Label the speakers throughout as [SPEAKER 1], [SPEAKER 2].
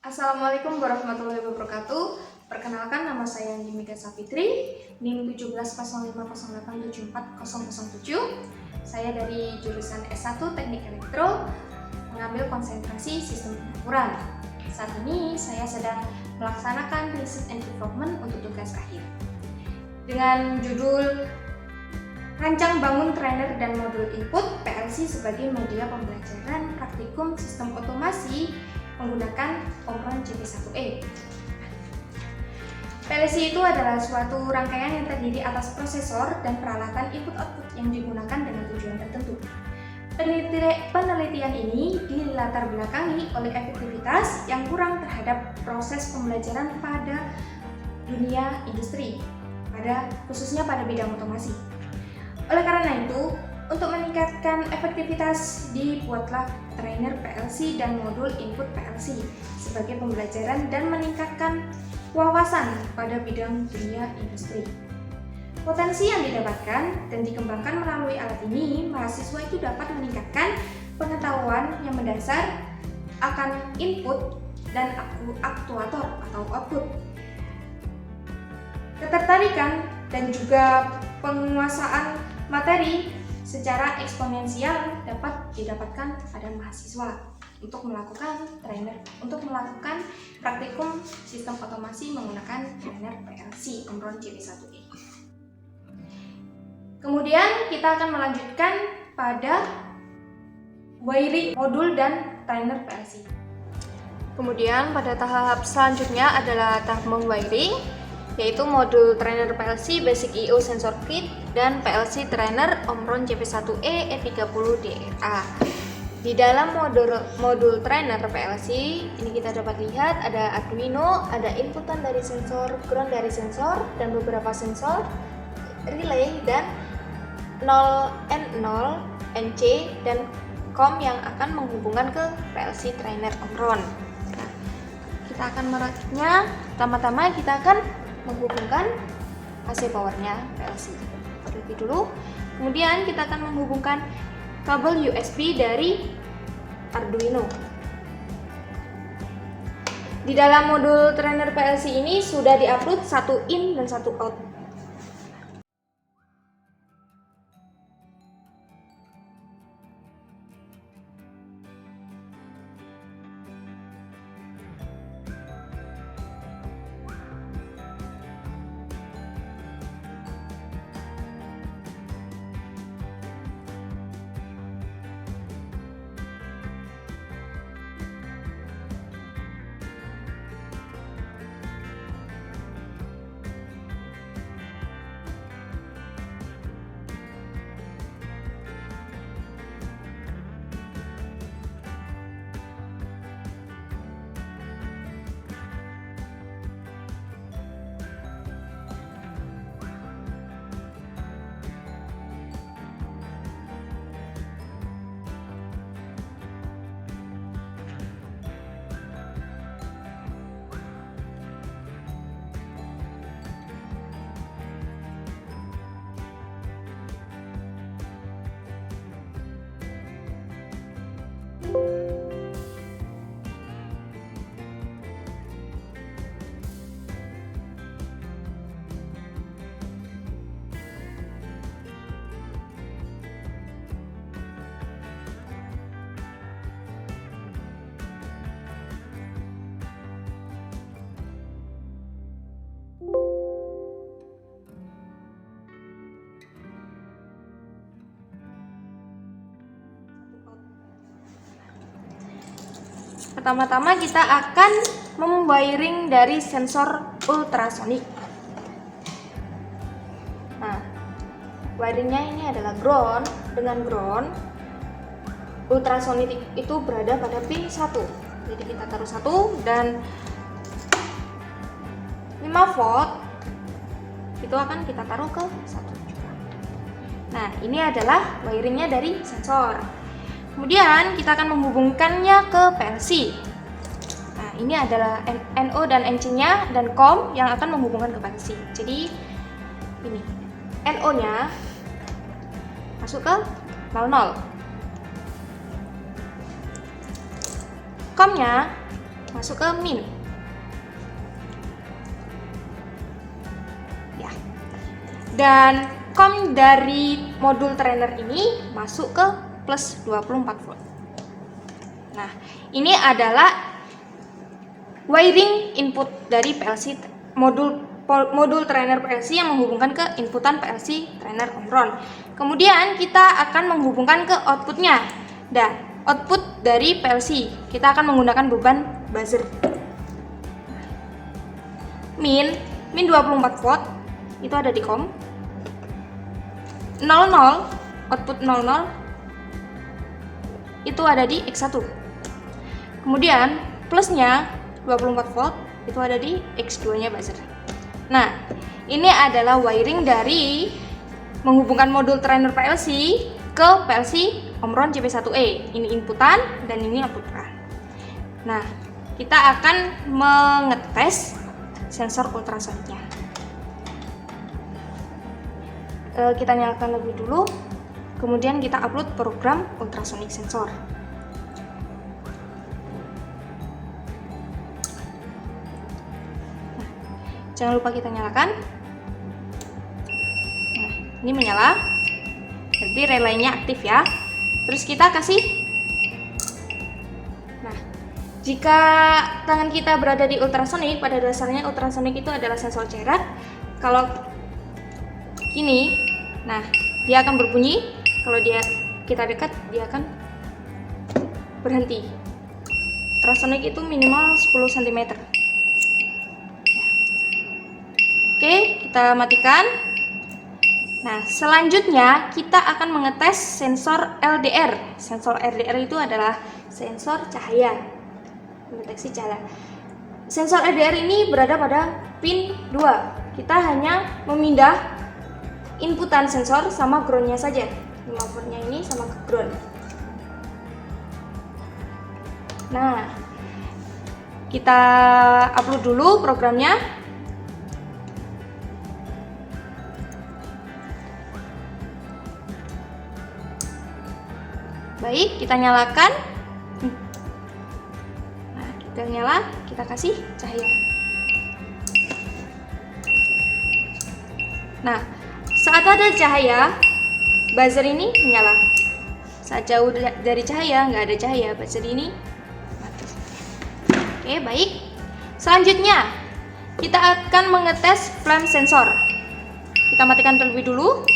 [SPEAKER 1] Assalamualaikum warahmatullahi wabarakatuh. Perkenalkan, nama saya Nimika Safitri, NIM 170508740007. Saya dari jurusan S1 Teknik Elektro, mengambil konsentrasi sistem pengukuran. Saat ini saya sedang melaksanakan Research and Development untuk tugas akhir dengan judul Rancang Bangun Trainer dan Modul Input PLC sebagai media pembelajaran praktikum sistem otomasi menggunakan Omron JP1E. PLC itu adalah suatu rangkaian yang terdiri atas prosesor dan peralatan input-output yang digunakan dengan tujuan tertentu. Penelitian ini dilatar belakangi oleh efektivitas yang kurang terhadap proses pembelajaran pada dunia industri, khususnya pada bidang otomasi. Oleh karena itu, untuk meningkatkan efektivitas, dibuatlah trainer PLC dan modul input PLC sebagai pembelajaran dan meningkatkan wawasan pada bidang dunia industri. Potensi yang didapatkan dan dikembangkan melalui alat ini, mahasiswa itu dapat meningkatkan pengetahuan yang mendasar akan input dan aktuator atau output, ketertarikan dan juga penguasaan materi secara eksponensial dapat didapatkan pada mahasiswa untuk melakukan praktikum sistem otomasi menggunakan trainer PLC Omron JP1E. Kemudian kita akan melanjutkan pada wiring modul dan trainer PLC. Kemudian pada tahap selanjutnya adalah tahap memwiring, yaitu modul trainer PLC Basic I/O Sensor Kit dan PLC trainer Omron JP1E E30DRA. Di dalam modul trainer PLC ini kita dapat lihat ada Arduino, ada inputan dari sensor, ground dari sensor, dan beberapa sensor, relay, dan 0N0, NC, dan COM yang akan menghubungkan ke PLC trainer Omron. Nah, kita akan merakitnya. Pertama-tama kita akan menghubungkan AC powernya PLC terlebih dulu. Kemudian kita akan menghubungkan kabel USB dari Arduino. Di dalam modul trainer PLC ini sudah diupload satu in dan satu out. Pertama-tama kita akan memwiring dari sensor ultrasonik. Nah, wiringnya ini adalah ground. Dengan ground, ultrasonik itu berada pada pin 1. Jadi kita taruh 1 dan 5 volt itu akan kita taruh ke 1. Nah, ini adalah wiringnya dari sensor. Kemudian kita akan menghubungkannya ke PLC. Nah, ini adalah NO dan NC-nya dan COM yang akan menghubungkan ke PLC. Jadi ini NO-nya masuk ke 00. COM-nya masuk ke min. Ya. Dan COM dari modul trainer ini masuk ke plus 24 volt. Nah, ini adalah wiring input dari PLC modul trainer PLC yang menghubungkan ke inputan PLC trainer Omron. Kemudian kita akan menghubungkan ke outputnya. Dan output dari PLC kita akan menggunakan beban buzzer. Min 24 volt itu ada di COM. 00 output 00 itu ada di X1. Kemudian plusnya 24 volt itu ada di X2-nya buzzer. Nah, ini adalah wiring dari menghubungkan modul trainer PLC ke PLC Omron CP1E. Ini inputan dan ini outputan. Nah, kita akan mengetes sensor ultrasoniknya. Kita nyalakan lebih dulu, kemudian kita upload program ultrasonic sensor. Jangan lupa kita nyalakan. Nah, ini menyala. Berarti relaynya aktif ya. Terus kita kasih. Nah, jika tangan kita berada di ultrasonik, pada dasarnya ultrasonik itu adalah sensor jarak. Kalau gini, nah dia akan berbunyi. Kalau kita dekat, dia akan berhenti. Ultrasonik itu minimal 10 cm. Oke, kita matikan. Nah, selanjutnya kita akan mengetes sensor LDR. Sensor LDR itu adalah sensor cahaya, mendeteksi cahaya. Sensor LDR ini berada pada pin 2. Kita hanya memindah inputan sensor sama groundnya saja. 5 voltnya ini sama ke ground. Nah, kita upload dulu programnya. Baik, kita nyalakan. Nah, kita nyala, kita kasih cahaya. Nah, saat ada cahaya, buzzer ini menyala. Saat jauh dari cahaya, nggak ada cahaya, buzzer ini mati. Oke, baik. Selanjutnya, kita akan mengetes flame sensor. Kita matikan terlebih dulu.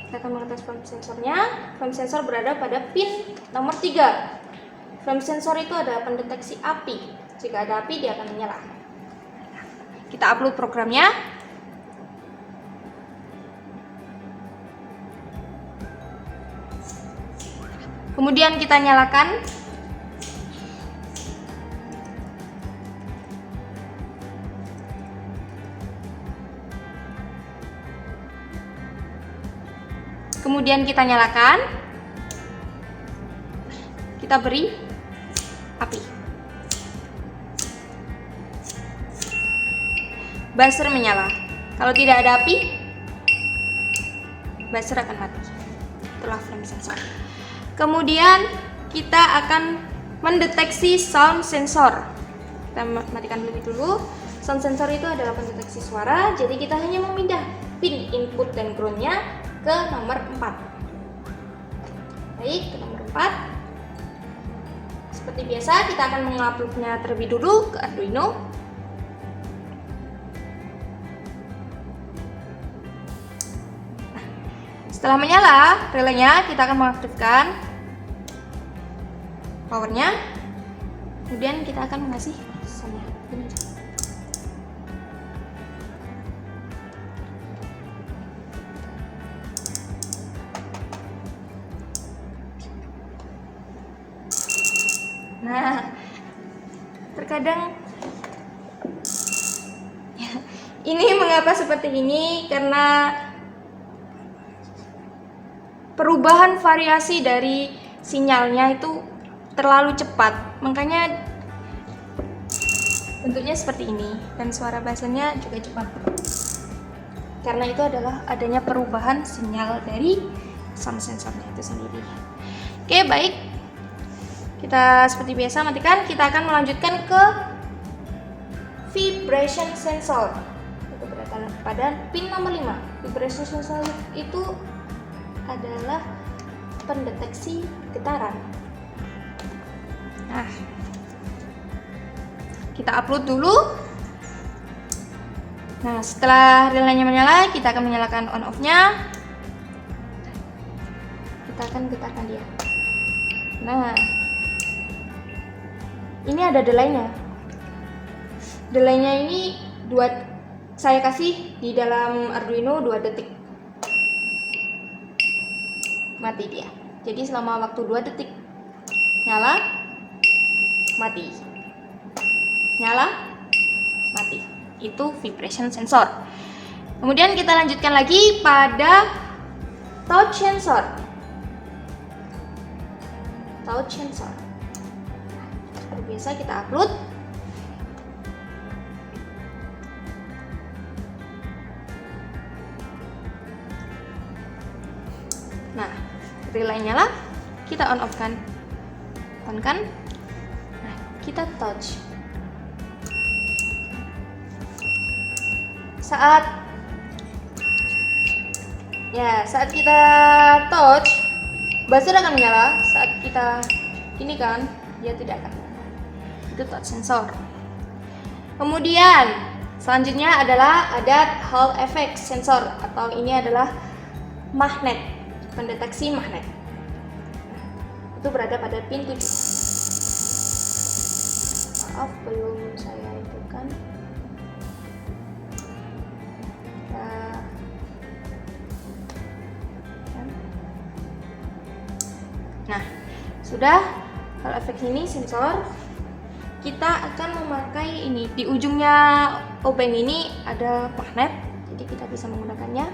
[SPEAKER 1] Kita akan mengetes flame sensornya. Flame sensor berada pada pin nomor 3. Flame sensor itu adalah pendeteksi api. Jika ada api, dia akan menyala. Kita upload programnya. Kemudian kita nyalakan. Kemudian kita nyalakan. Kita beri api. Buzzer menyala. Kalau tidak ada api, buzzer akan mati. Itulah flame sensor. Kemudian kita akan mendeteksi sound sensor. Kita matikan lebih dulu. Sound sensor itu adalah pendeteksi suara. Jadi kita hanya memindah pin input dan groundnya ke nomor 4. Baik, ke nomor 4. Seperti biasa, kita akan menguploadnya terlebih dulu ke Arduino. Setelah menyala relaynya, kita akan mengaktifkan powernya. Kemudian kita akan mengasih pesannya. Nah, terkadang ini mengapa seperti ini, karena perubahan variasi dari sinyalnya itu terlalu cepat, makanya bentuknya seperti ini, dan suara bassnya juga cepat. Karena itu adalah adanya perubahan sinyal dari sound sensornya itu sendiri. Oke, baik. kita seperti biasa matikan. Kita akan melanjutkan ke vibration sensor. Itu berada pada pin nomor 5. Vibration sensor itu adalah pendeteksi getaran. Nah, kita upload dulu. Nah, setelah relaynya menyala, kita akan menyalakan on off-nya. Kita akan getarkan dia. Nah, ini ada delay-nya. Delay-nya ini saya kasih di dalam Arduino 2 detik. Mati dia. Jadi selama waktu 2 detik. Nyala, mati. Nyala, mati. Itu vibration sensor. Kemudian kita lanjutkan lagi pada touch sensor. Touch sensor. Seperti biasa kita upload. Nah, relay nyala, kita on off kan. On kan? Nah, kita touch. Saat kita touch, buzzer akan menyala. Saat kita ini kan, dia tidak akan menyala. Itu touch sensor. Kemudian selanjutnya adalah ada Hall effect sensor, atau ini adalah magnet, pendeteksi magnet. Itu berada pada pin 7. Maaf, belum saya itu kan. Nah, sudah. Hall effect ini sensor. Kita akan memakai ini. Di ujungnya obeng ini ada magnet, jadi kita bisa menggunakannya.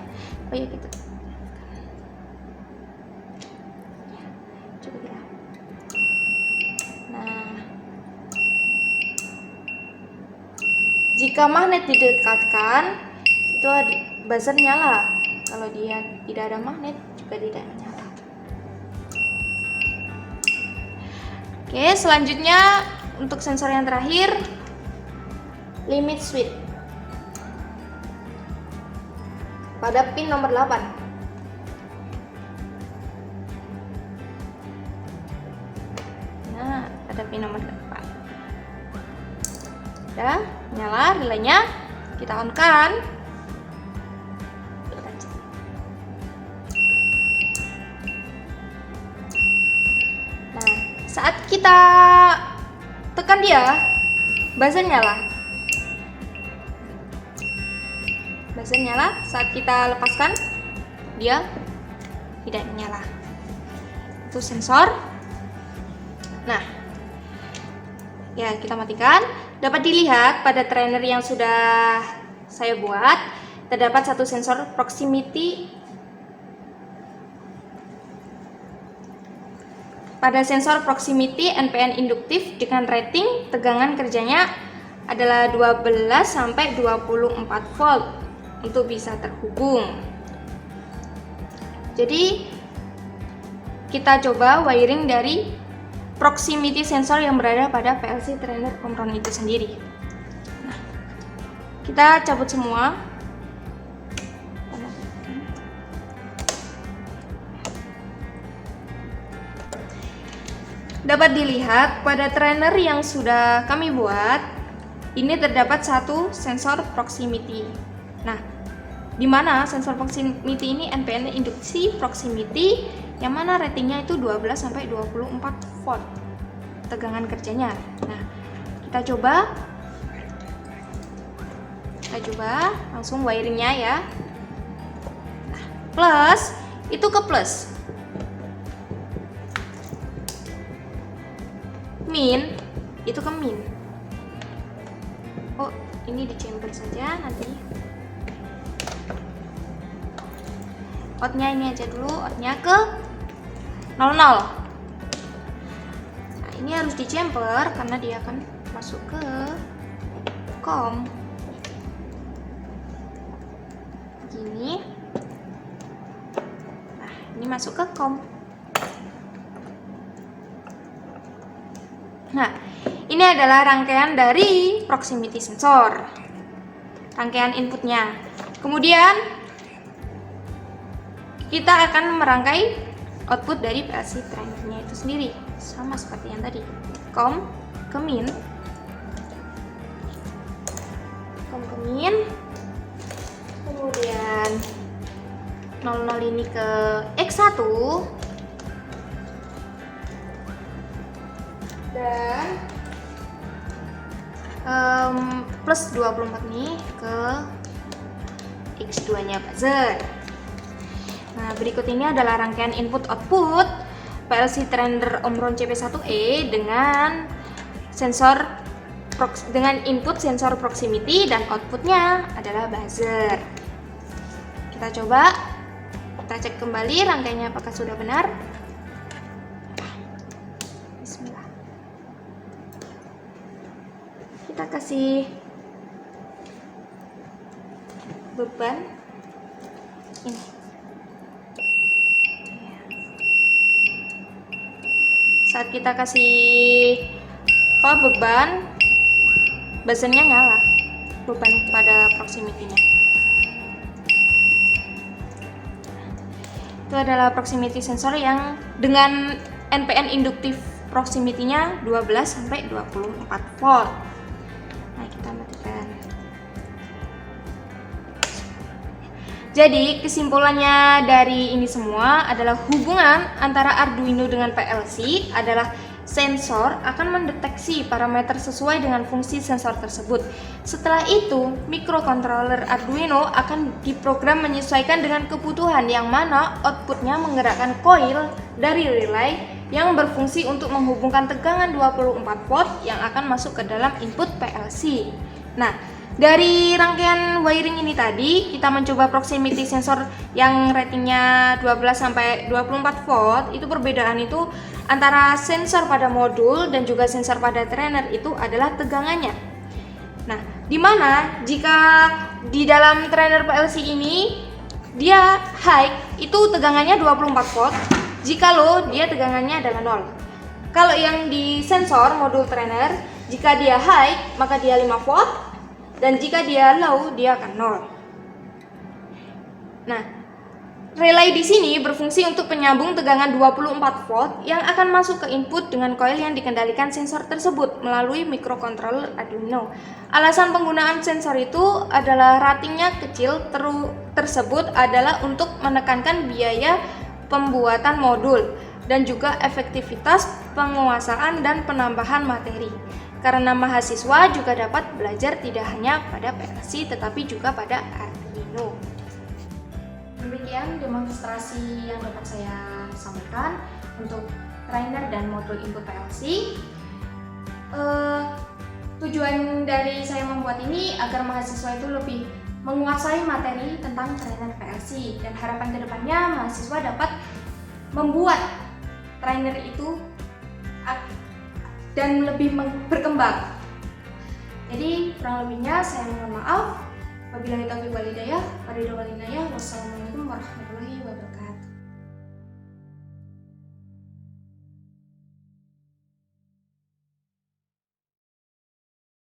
[SPEAKER 1] Oh ya, gitu. Coba ya. Nah, jika magnet didekatkan, itu buzzer nyala. Kalau dia tidak ada magnet, juga tidak nyala. Oke, selanjutnya untuk sensor yang terakhir, limit switch pada pin nomor 8. Nah, pada pin nomor 8. Udah nyala relaynya, kita on kan. Saat kita tekan dia, buzzer nyala. Buzzer nyala. Saat kita lepaskan, dia tidak menyala. Itu sensor. Nah, ya kita matikan. Dapat dilihat pada trainer yang sudah saya buat, terdapat satu sensor proximity. Pada sensor proximity NPN induktif dengan rating tegangan kerjanya adalah 12 sampai 24 volt untuk bisa terhubung. Jadi kita coba wiring dari proximity sensor yang berada pada PLC trainer komponen itu sendiri. Nah, kita cabut semua. Dapat dilihat pada trainer yang sudah kami buat, ini terdapat satu sensor proximity. Nah, di mana sensor proximity ini NPN induksi proximity, yang mana ratingnya itu 12 sampai 24 volt tegangan kerjanya. Nah, kita coba langsung wiringnya ya. Nah, plus itu ke plus. Min itu ke min. Oh, ini di chamber saja nanti. Outnya ini aja dulu, outnya ke 00. Nah, ini harus di chamber karena dia akan masuk ke COM. Gini. Nah, ini masuk ke COM. ini adalah rangkaian dari proximity sensor, rangkaian inputnya. Kemudian kita akan merangkai output dari PLC trainernya itu sendiri, sama seperti yang tadi. COM ke min, kemudian 00 ini ke X1 dan plus 24 nih ke X2 nya buzzer. Nah, berikut ini adalah rangkaian input output PLC trainer Omron CP1E dengan input sensor proximity dan outputnya adalah buzzer. Kita coba, kita cek kembali rangkaiannya apakah sudah benar. Bismillah. Kita kasih beban ini. Saat kita kasih beban, buzzernya nyala, beban pada proximity-nya. Itu adalah proximity sensor yang dengan NPN induktif proximity-nya 12 sampai 24 volt. Nah, kita matikan. Jadi, kesimpulannya dari ini semua adalah hubungan antara Arduino dengan PLC adalah sensor akan mendeteksi parameter sesuai dengan fungsi sensor tersebut. Setelah itu, microcontroller Arduino akan diprogram menyesuaikan dengan kebutuhan, yang mana outputnya menggerakkan koil dari relay yang berfungsi untuk menghubungkan tegangan 24 volt yang akan masuk ke dalam input PLC. Nah, dari rangkaian wiring ini tadi, kita mencoba proximity sensor yang ratingnya 12 sampai 24 volt. Itu perbedaan itu antara sensor pada modul dan juga sensor pada trainer itu adalah tegangannya. Nah, dimana jika di dalam trainer PLC ini dia high, itu tegangannya 24 volt. Jika low, dia tegangannya adalah 0. Kalau yang di sensor modul trainer, jika dia high, maka dia 5 volt. Dan jika dia low, dia akan 0. Nah, relay di sini berfungsi untuk penyambung tegangan 24 volt yang akan masuk ke input dengan coil yang dikendalikan sensor tersebut melalui microcontroller Arduino. Alasan penggunaan sensor itu adalah ratingnya kecil tersebut adalah untuk menekankan biaya pembuatan modul dan juga efektivitas penguasaan dan penambahan materi. Karena mahasiswa juga dapat belajar tidak hanya pada PLC tetapi juga pada Arduino. Demikian demonstrasi yang dapat saya sampaikan untuk trainer dan modul input PLC. Tujuan dari saya membuat ini agar mahasiswa itu lebih menguasai materi tentang trainer PLC, dan harapan kedepannya mahasiswa dapat membuat trainer itu dan lebih berkembang. Jadi kurang lebihnya saya mohon maaf. Wabillahi taufiq wal hidayah. Wassalamualaikum warahmatullahi wabarakatuh.